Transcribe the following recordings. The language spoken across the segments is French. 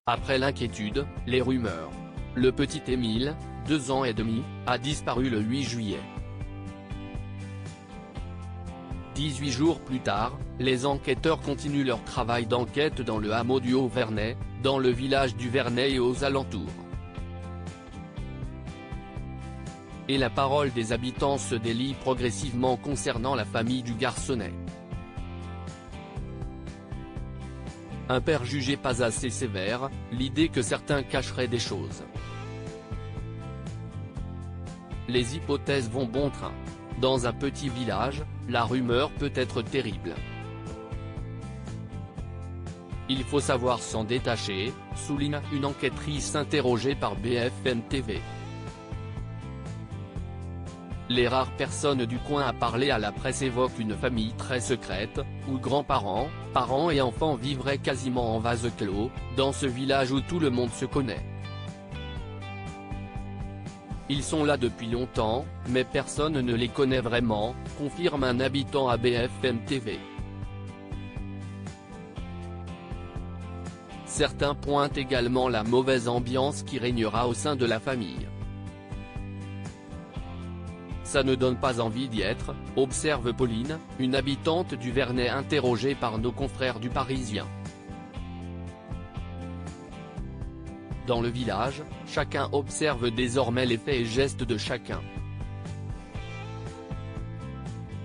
Après l'inquiétude, les rumeurs. Le petit Émile, 2 ans et demi, a disparu le 8 juillet. 18 jours plus tard, les enquêteurs continuent leur travail d'enquête dans le hameau du Haut-Vernay, dans le village du Vernay et aux alentours. Et la parole des habitants se délie progressivement concernant la famille du garçonnet. Un père jugé pas assez sévère, l'idée que certains cacheraient des choses. Les hypothèses vont bon train. Dans un petit village, la rumeur peut être terrible. Il faut savoir s'en détacher, souligne une enquêtrice interrogée par BFM TV. Les rares personnes du coin à parler à la presse évoquent une famille très secrète, où grands-parents, parents et enfants vivraient quasiment en vase clos, dans ce village où tout le monde se connaît. Ils sont là depuis longtemps, mais personne ne les connaît vraiment, confirme un habitant à BFM TV. Certains pointent également la mauvaise ambiance qui régnera au sein de la famille. Ça ne donne pas envie d'y être, observe Pauline, une habitante du Vernay interrogée par nos confrères du Parisien. Dans le village, chacun observe désormais les faits et gestes de chacun.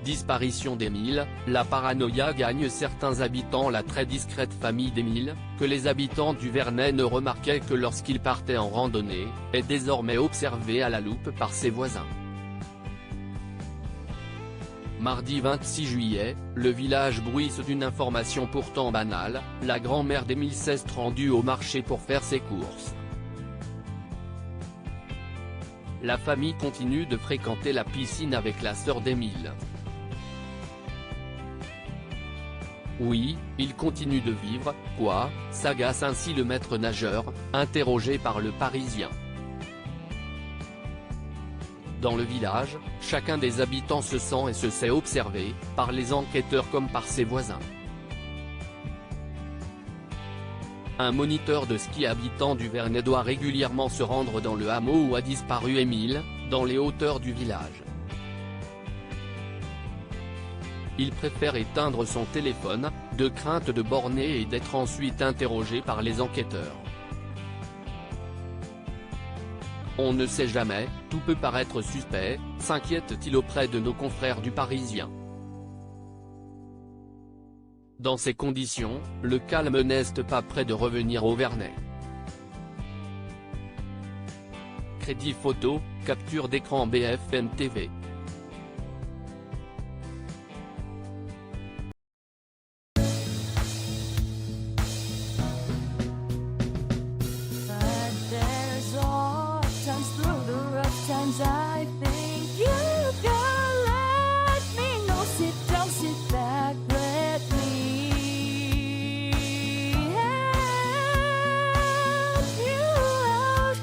Disparition d'Émile, la paranoïa gagne certains habitants. La très discrète famille d'Émile, que les habitants du Vernay ne remarquaient que lorsqu'il partait en randonnée, est désormais observée à la loupe par ses voisins. Mardi 26 juillet, le village bruisse d'une information pourtant banale, la grand-mère d'Émile s'est rendue au marché pour faire ses courses. La famille continue de fréquenter la piscine avec la sœur d'Émile. Oui, il continue de vivre, quoi, s'agace ainsi le maître nageur, interrogé par le Parisien. Dans le village, chacun des habitants se sent et se sait observé, par les enquêteurs comme par ses voisins. Un moniteur de ski habitant du Vernay doit régulièrement se rendre dans le hameau où a disparu Émile, dans les hauteurs du village. Il préfère éteindre son téléphone, de crainte de borner et d'être ensuite interrogé par les enquêteurs. On ne sait jamais, tout peut paraître suspect, s'inquiète-t-il auprès de nos confrères du Parisien. Dans ces conditions, le calme n'est pas près de revenir au Vernay. Crédit photo, capture d'écran BFM TV. I think you can let me know. Sit down, sit back, let me help you out.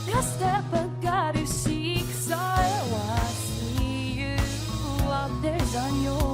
Just step back, you seek, so I see you out there's on your